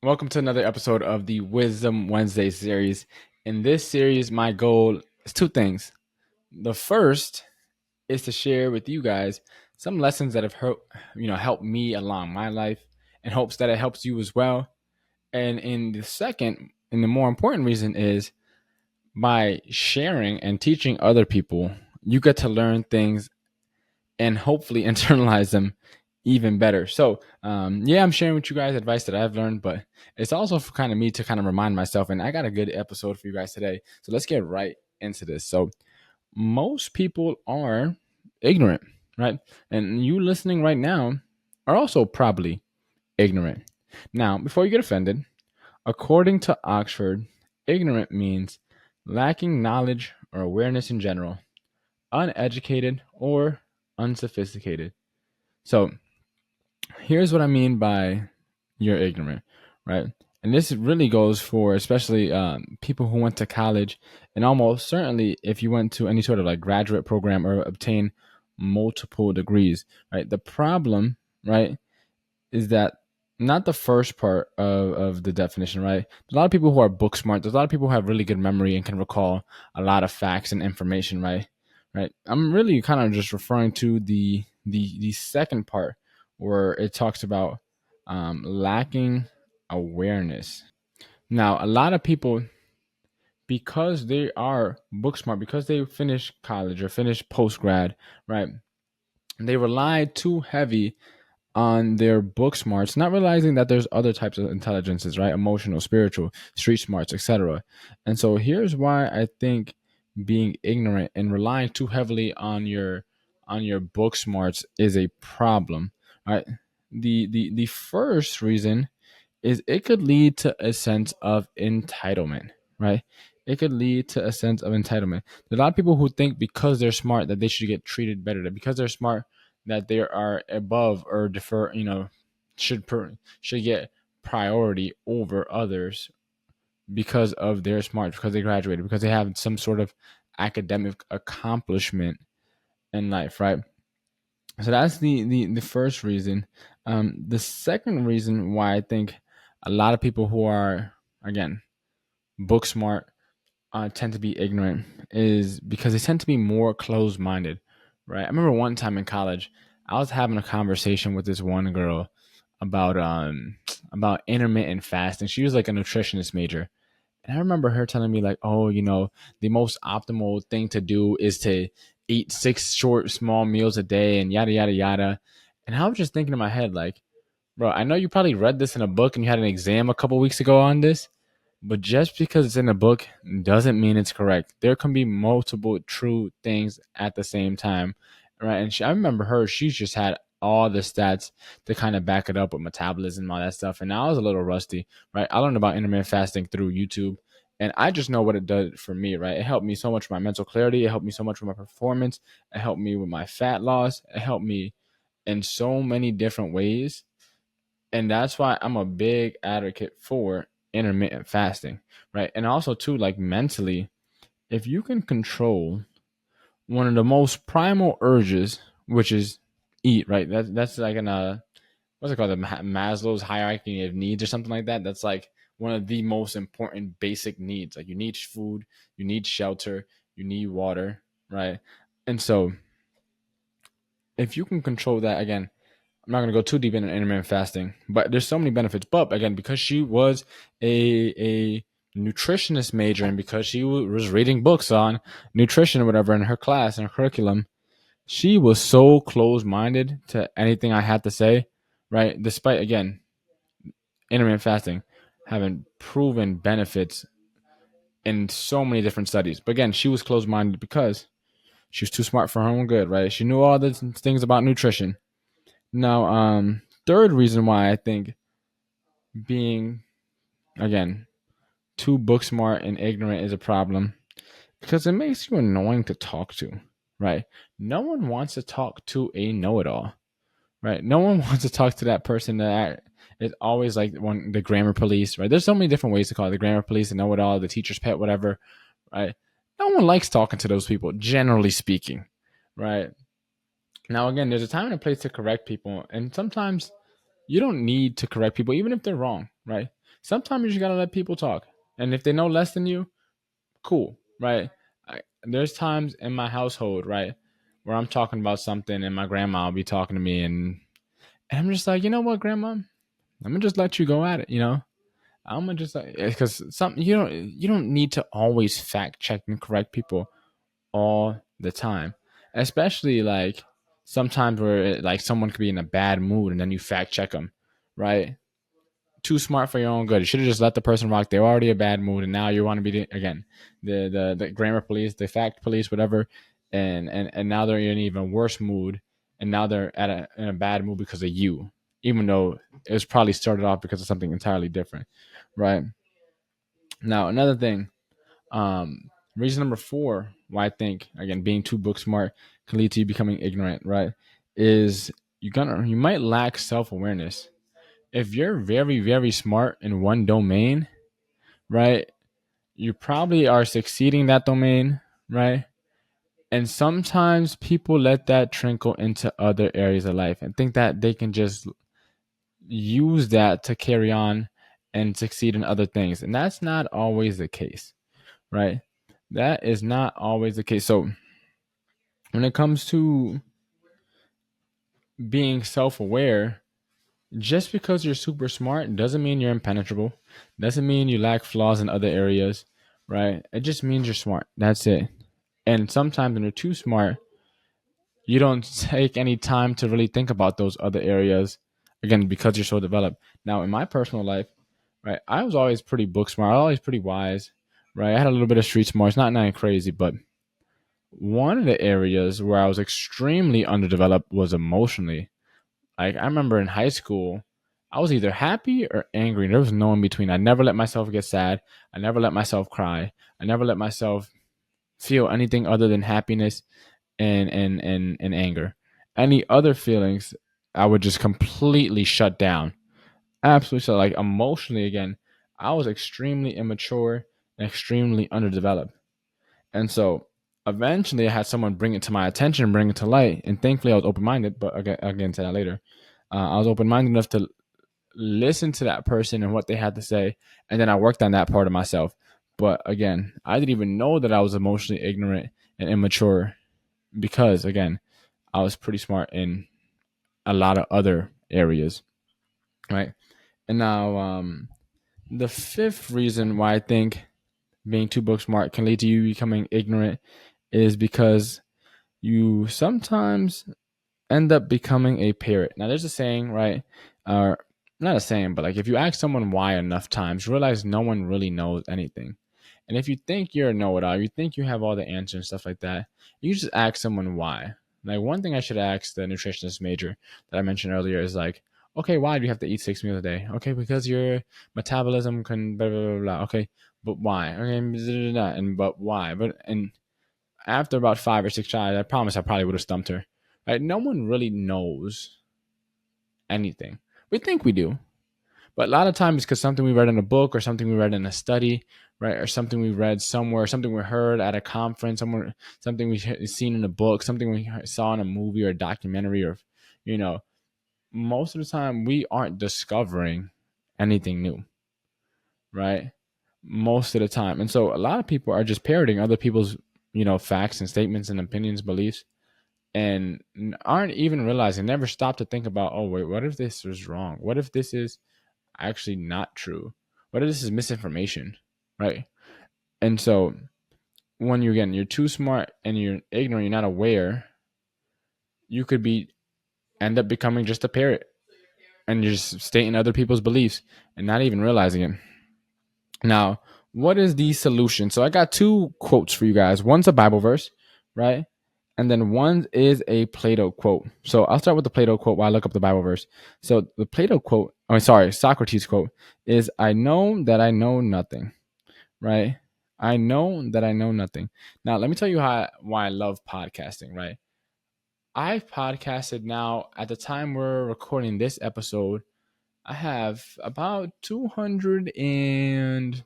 Welcome to another episode of the Wisdom Wednesday series. In this series, my goal is two things. The first is to share with you guys some lessons that have helped me along my life, in hopes that it helps you as well. And in the second, and the more important reason is by sharing and teaching other people, you get to learn things and hopefully internalize them even better. So, yeah, I'm sharing with you guys advice that I've learned, but it's also for kind of me to kind of remind myself. And I got a good episode for you guys today. So let's get right into this. So, most people are ignorant, right? And you listening right now are also probably ignorant. Now, before you get offended, according to Oxford, ignorant means lacking knowledge or awareness in general, uneducated or unsophisticated. So, here's what I mean by you're ignorant, right? And this really goes for especially people who went to college, and almost certainly if you went to any sort of like graduate program or obtain multiple degrees, right? The problem, right, is that not the first part of the definition, right? There's a lot of people who are book smart. There's a lot of people who have really good memory and can recall a lot of facts and information, right? Right. I'm really kind of just referring to the second part where it talks about lacking awareness. Now, a lot of people, because they are book smart, because they finish college or finish post grad, right? They rely too heavy on their book smarts, not realizing that there's other types of intelligences, right? Emotional, spiritual, street smarts, etc. And so here's why I think being ignorant and relying too heavily on your book smarts is a problem, right? The first reason is it could lead to a sense of entitlement, right? It could lead to a sense of entitlement. There's a lot of people who think because they're smart that they should get treated better, that because they're smart that they are above or defer, should get priority over others because of their smart, because they graduated, because they have some sort of academic accomplishment in life, right? So that's the first reason. The second reason why I think a lot of people who are, again, book smart tend to be ignorant is because they tend to be more closed minded, right? I remember one time in college, I was having a conversation with this one girl about intermittent fasting. She was like a nutritionist major, and I remember her telling me like, "Oh, the most optimal thing to do is to eat six short, small meals a day, and yada yada yada." And I was just thinking in my head, like, bro, I know you probably read this in a book and you had an exam a couple weeks ago on this, but just because it's in a book doesn't mean it's correct. There can be multiple true things at the same time, right? And I remember her; she's just had all the stats to kind of back it up with metabolism and all that stuff. And I was a little rusty, right? I learned about intermittent fasting through YouTube, and I just know what it did for me, right? It helped me so much with my mental clarity. It helped me so much with my performance. It helped me with my fat loss. It helped me in so many different ways, and that's why I'm a big advocate for intermittent fasting, right? And also too, like mentally, if you can control one of the most primal urges, which is eat, right? That's like an what's it called, the Maslow's hierarchy of needs or something like that. That's like one of the most important basic needs. Like you need food, you need shelter, you need water, right? And so if you can control that, again, I'm not going to go too deep into intermittent fasting, but there's so many benefits. But again, because she was a nutritionist major and because she was reading books on nutrition or whatever in her class and her curriculum, she was so close minded to anything I had to say, right? Despite, again, intermittent fasting having proven benefits in so many different studies. But again, she was close minded because she was too smart for her own good, right? She knew all the things about nutrition. Now, third reason why I think being, again, too book smart and ignorant is a problem because it makes you annoying to talk to, right? No one wants to talk to a know-it-all, right? No one wants to talk to that person that is always like the grammar police, right? There's so many different ways to call it: the grammar police, the know-it-all, the teacher's pet, whatever, right? No one likes talking to those people, generally speaking, right? Now, again, there's a time and a place to correct people, and sometimes you don't need to correct people, even if they're wrong, right? Sometimes you just gotta let people talk, and if they know less than you, cool, right? There's times in my household, right, where I'm talking about something, and my grandma will be talking to me, and I'm just like, you know what, grandma, I'm gonna just let you go at it, I'm gonna just like, because something you don't need to always fact check and correct people all the time, especially like sometimes where like someone could be in a bad mood and then you fact check them, right? Too smart for your own good. You should have just let the person rock. They're already a bad mood, and now you want to be again the grammar police, the fact police, whatever, and now they're in an even worse mood, and now they're in a bad mood because of you, even though it was probably started off because of something entirely different, right? Now another thing, reason number four why I think again being too book smart can lead to you becoming ignorant, right? Is you might lack self awareness if you're very very smart in one domain, right? You probably are succeeding that domain, right? And sometimes people let that trickle into other areas of life and think that they can just use that to carry on and succeed in other things. And that's not always the case, right? That is not always the case. So when it comes to being self aware, just because you're super smart doesn't mean you're impenetrable. Doesn't mean you lack flaws in other areas, right? It just means you're smart. That's it. And sometimes when you're too smart, you don't take any time to really think about those other areas. Again, because you're so developed. Now, in my personal life, right, I was always pretty book smart. I was always pretty wise, right? I had a little bit of street smarts, not nothing crazy, but one of the areas where I was extremely underdeveloped was emotionally. Like I remember in high school, I was either happy or angry. There was no in between. I never let myself get sad. I never let myself cry. I never let myself feel anything other than happiness and anger. Any other feelings, I would just completely shut down. Absolutely. So like emotionally again, I was extremely immature and extremely underdeveloped. And so eventually I had someone bring it to my attention, bring it to light. And thankfully I was open minded, but again, to that later. I was open minded enough to listen to that person and what they had to say. And then I worked on that part of myself. But again, I didn't even know that I was emotionally ignorant and immature because, again, I was pretty smart in a lot of other areas, right? And now, the fifth reason why I think being too book smart can lead to you becoming ignorant is because you sometimes end up becoming a parrot. Now, there's a saying, right? Or not a saying, but like if you ask someone why enough times, you realize no one really knows anything. And if you think you're a know-it-all, you think you have all the answers and stuff like that, you just ask someone why. Like one thing I should ask the nutritionist major that I mentioned earlier is like, okay, why do you have to eat 6 meals a day? Okay, because your metabolism can blah blah blah blah. Okay, but why? Okay, blah, blah, blah, and but why? But and after about 5 or 6 tries, I promise I probably would have stumped her. Right? No one really knows anything. We think we do, but a lot of times it's because something we read in a book or something we read in a study, right? Or something we read somewhere, something we heard at a conference, somewhere, something we seen in a book, something we saw in a movie or a documentary, or you know, most of the time we aren't discovering anything new, right? Most of the time, and so a lot of people are just parroting other people's, facts and statements and opinions, beliefs, and aren't even realizing, never stop to think about, oh wait, what if this was wrong? What if this is actually not true? What if this is misinformation, right? And so when you're too smart and you're ignorant, you're not aware, you could be end up becoming just a parrot, and you're just stating other people's beliefs and not even realizing it. Now, what is the solution? So I got two quotes for you guys. One's a Bible verse, right? And then one is a Plato quote. So I'll start with the Plato quote while I look up the Bible verse. So the Plato quote, Socrates quote is, I know that I know nothing, right? I know that I know nothing. Now, let me tell you why I love podcasting, right? I've podcasted now at the time we're recording this episode. I have about 200 and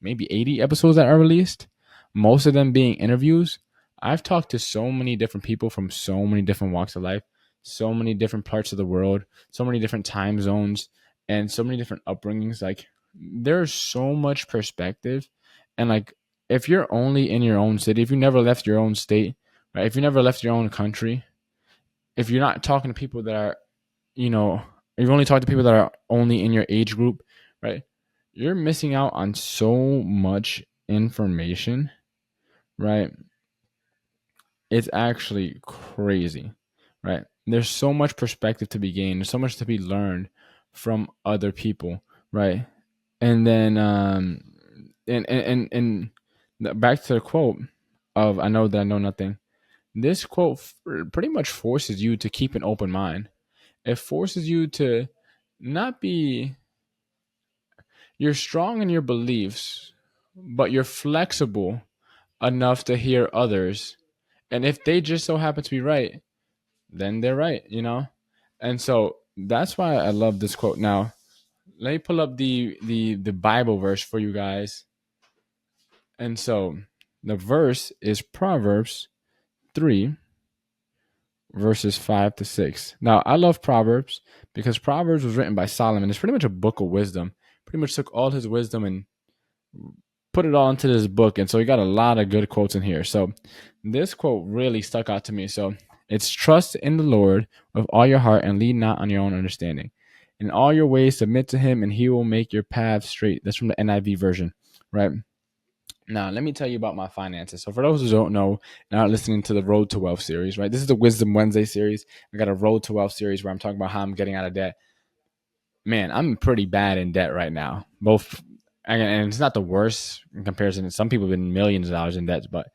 maybe 80 episodes that are released, most of them being interviews. I've talked to so many different people from so many different walks of life, so many different parts of the world, so many different time zones, and so many different upbringings. Like there's so much perspective. And like, if you're only in your own city, if you never left your own state, right? If you never left your own country, if you're not talking to people that are, you know, if you only talk to people that are only in your age group, right? You're missing out on so much information, right? It's actually crazy, right? There's so much perspective to be gained. There's so much to be learned from other people, right? And then, back to the quote of "I know that I know nothing." This quote pretty much forces you to keep an open mind. It forces you to not be. You're strong in your beliefs, but you're flexible enough to hear others. And if they just so happen to be right, then they're right, you know? And so that's why I love this quote. Now, let me pull up the Bible verse for you guys. And so the verse is Proverbs 3 verses 5 to 6. Now, I love Proverbs because Proverbs was written by Solomon. It's pretty much a book of wisdom. Pretty much took all his wisdom and put it all into this book. And so he got a lot of good quotes in here. So this quote really stuck out to me. So it's trust in the Lord with all your heart and lean not on your own understanding. In all your ways, submit to him and he will make your path straight. That's from the NIV version, right? Now, let me tell you about my finances. So, for those who don't know and aren't listening to the Road to Wealth series, right? This is the Wisdom Wednesday series. I got a Road to Wealth series where I'm talking about how I'm getting out of debt. Man, I'm pretty bad in debt right now. Both, and it's not the worst in comparison. Some people have been millions of dollars in debt, but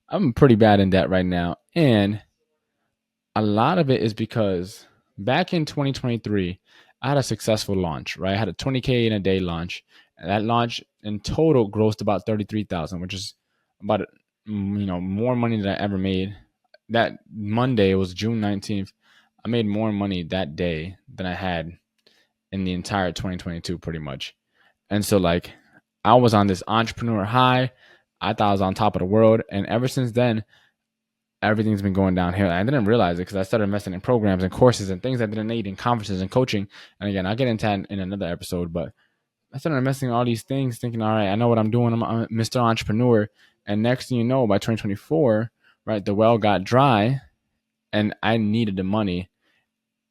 I'm pretty bad in debt right now. And a lot of it is because back in 2023, I had a successful launch, right? I had a 20K in a day launch. And that launch in total grossed about 33,000, which is about, more money than I ever made. That Monday, it was June 19th. I made more money that day than I had in the entire 2022 pretty much. And so like I was on this entrepreneur high. I thought I was on top of the world. And ever since then, everything's been going downhill. I didn't realize it because I started investing in programs and courses and things I didn't need in conferences and coaching. And again, I'll get into that in another episode, but I started investing in all these things thinking, all right, I know what I'm doing. I'm Mr. Entrepreneur. And next thing you know, by 2024, right, the well got dry and I needed the money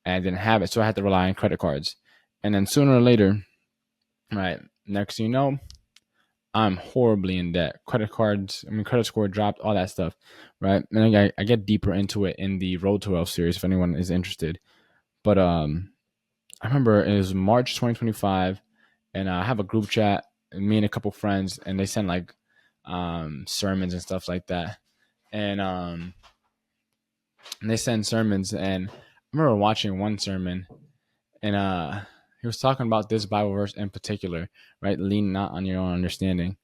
and I didn't have it. So I had to rely on credit cards. And then sooner or later, right, next thing you know, I'm horribly in debt. Credit score dropped, all that stuff, right? And I get deeper into it in the Road to Wealth series if anyone is interested. But I remember it was March 2025, and I have a group chat, and me and a couple friends, and they send like sermons and stuff like that, and they send sermons, and I remember watching one sermon, and he was talking about this Bible verse in particular, right? Lean not on your own understanding.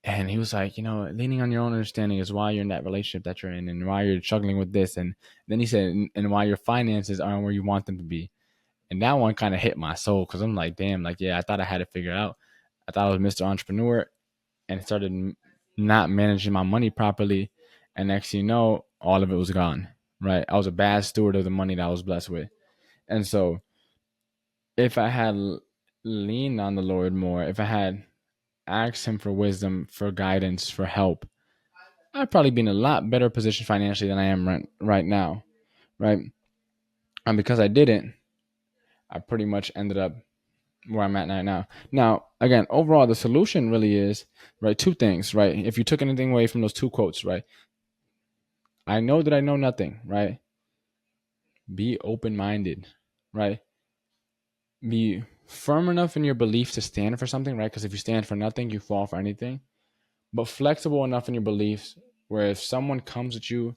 And he was like, leaning on your own understanding is why you're in that relationship that you're in and why you're struggling with this. And then he said, and why your finances aren't where you want them to be. And that one kind of hit my soul because I'm like, damn, like, yeah, I thought I had it figured out. I thought I was Mr. Entrepreneur and started not managing my money properly. And next thing you know, all of it was gone, right? I was a bad steward of the money that I was blessed with. And so if I had leaned on the Lord more, if I had asked him for wisdom, for guidance, for help, I'd probably be in a lot better position financially than I am right now, right? And because I didn't, I pretty much ended up where I'm at right now. Now, again, overall, the solution really is, right, two things, right? If you took anything away from those two quotes, right? I know that I know nothing, right? Be open-minded, right? Be firm enough in your belief to stand for something, right? Because if you stand for nothing, you fall for anything. But flexible enough in your beliefs where if someone comes at you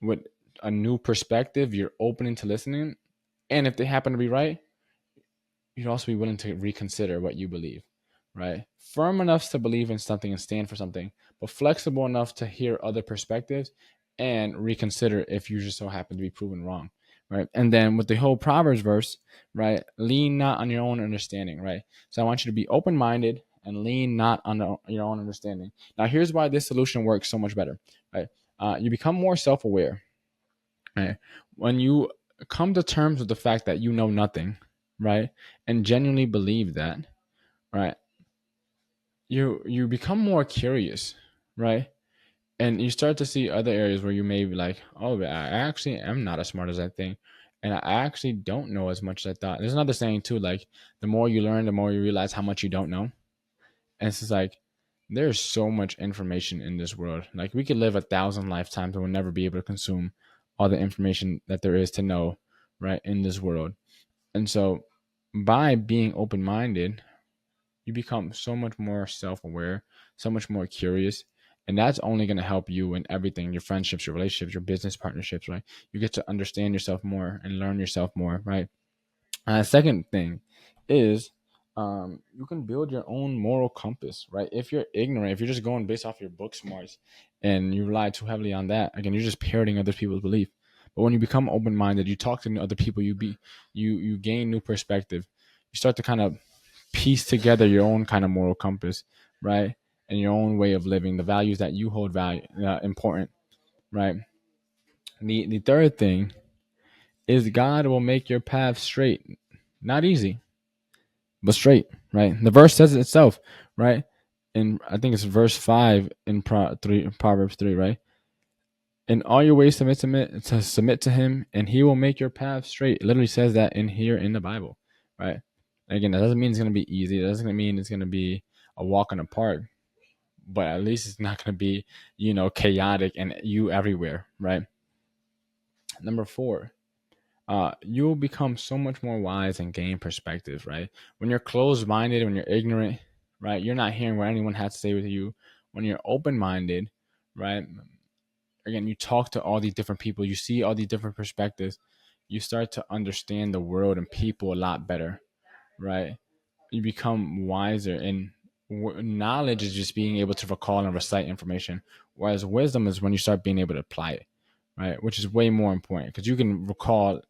with a new perspective, you're open to listening. And if they happen to be right, you'd also be willing to reconsider what you believe, right? Firm enough to believe in something and stand for something, but flexible enough to hear other perspectives and reconsider if you just so happen to be proven wrong, right? And then with the whole Proverbs verse, right? Lean not on your own understanding, right? So I want you to be open-minded and lean not on your own understanding. Now, here's why this solution works so much better, right? You become more self-aware, right? When you come to terms with the fact that you know nothing, right? And genuinely believe that, right? You become more curious, right? And you start to see other areas where you may be like, oh, I actually am not as smart as I think, and I actually don't know as much as I thought. There's another saying too, like the more you learn, the more you realize how much you don't know. And it's just like there's so much information in this world. Like we could live 1,000 lifetimes and we'll never be able to consume all the information that there is to know, right, in this world. And so by being open minded, you become so much more self aware, so much more curious. And that's only going to help you in everything, your friendships, your relationships, your business partnerships, right? You get to understand yourself more and learn yourself more, right? Second thing is you can build your own moral compass, right? If you're ignorant, if you're just going based off your book smarts and you rely too heavily on that, again, you're just parroting other people's belief. But when you become open minded, you talk to other people, you gain new perspective. You start to kind of piece together your own kind of moral compass, right? And your own way of living, the values that you hold important, right? The third thing is God will make your path straight, not easy, but straight, right? The verse says it itself, right? And I think it's verse 5 in Proverbs 3, right? In all your ways submit to him, and he will make your path straight. It literally says that in here in the Bible, right? Again, that doesn't mean it's going to be easy. It doesn't mean it's going to be a walk in the park, but at least it's not going to be, chaotic and you everywhere, right? Number 4, you'll become so much more wise and gain perspective, right? When you're closed minded, when you're ignorant, right, you're not hearing what anyone has to say with you. When you're open minded, right, again, you talk to all these different people, you see all these different perspectives, you start to understand the world and people a lot better, right? You become wiser, and knowledge is just being able to recall and recite information, whereas wisdom is when you start being able to apply it, right? Which is way more important because you can recall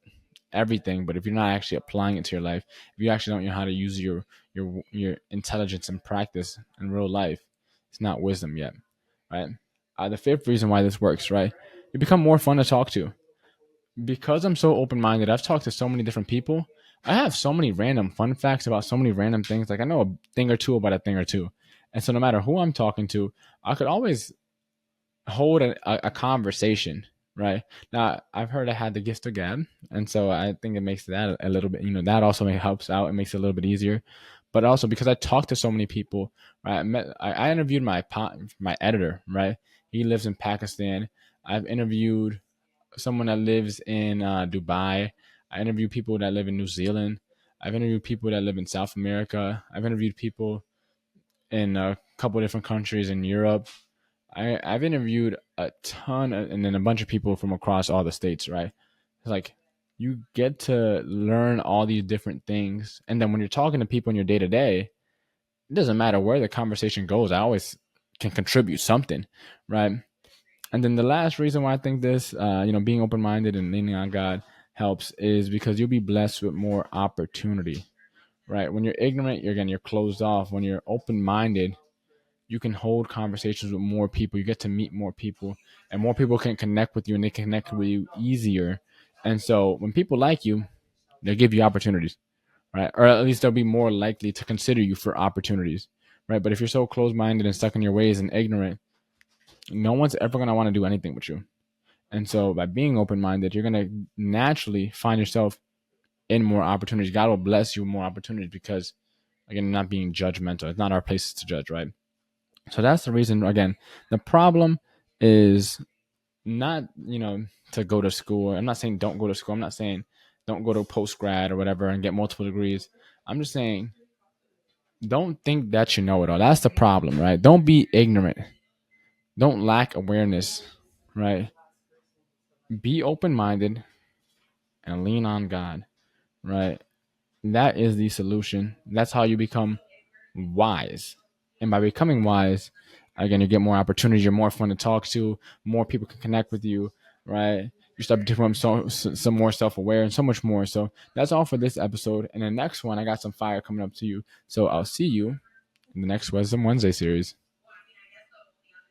everything, but if you're not actually applying it to your life, if you actually don't know how to use your intelligence in practice in real life, it's not wisdom yet, right? The fifth reason why this works, right? You become more fun to talk to. Because I'm so open-minded, I've talked to so many different people. I have so many random fun facts about so many random things. Like I know a thing or two about a thing or two, and so no matter who I'm talking to, I could always hold a conversation, right? Now, I've heard I had the gift of gab, and so I think it makes that a little bit, that also helps out. It makes it a little bit easier. But also because I talked to so many people, right? I interviewed my editor, right? He lives in Pakistan. I've interviewed someone that lives in Dubai. I interviewed people that live in New Zealand. I've interviewed people that live in South America. I've interviewed people in a couple different countries in Europe. I've interviewed a ton and then a bunch of people from across all the states, right? It's like you get to learn all these different things. And then when you're talking to people in your day to day, it doesn't matter where the conversation goes. I always can contribute something, right? And then the last reason why I think this, being open minded and leaning on God helps is because you'll be blessed with more opportunity, right? When you're ignorant, you're closed off. When you're open minded, you can hold conversations with more people. You get to meet more people, and more people can connect with you, and they can connect with you easier. And so when people like you, they'll give you opportunities, right? Or at least they'll be more likely to consider you for opportunities, right? But if you're so closed minded and stuck in your ways and ignorant, no one's ever going to want to do anything with you. And so by being open minded, you're going to naturally find yourself in more opportunities. God will bless you with more opportunities because, again, not being judgmental. It's not our place to judge, right? So that's the reason. Again, the problem is not, to go to school. I'm not saying don't go to school. I'm not saying don't go to post grad or whatever and get multiple degrees. I'm just saying don't think that you know it all. That's the problem, right? Don't be ignorant. Don't lack awareness, right? Be open minded and lean on God, right? That is the solution. That's how you become wise. And by becoming wise, again, you get more opportunities. You're more fun to talk to. More people can connect with you, right? You start to become some more self-aware and so much more. So that's all for this episode. And the next one, I got some fire coming up to you. So I'll see you in the next Wisdom Wednesday series.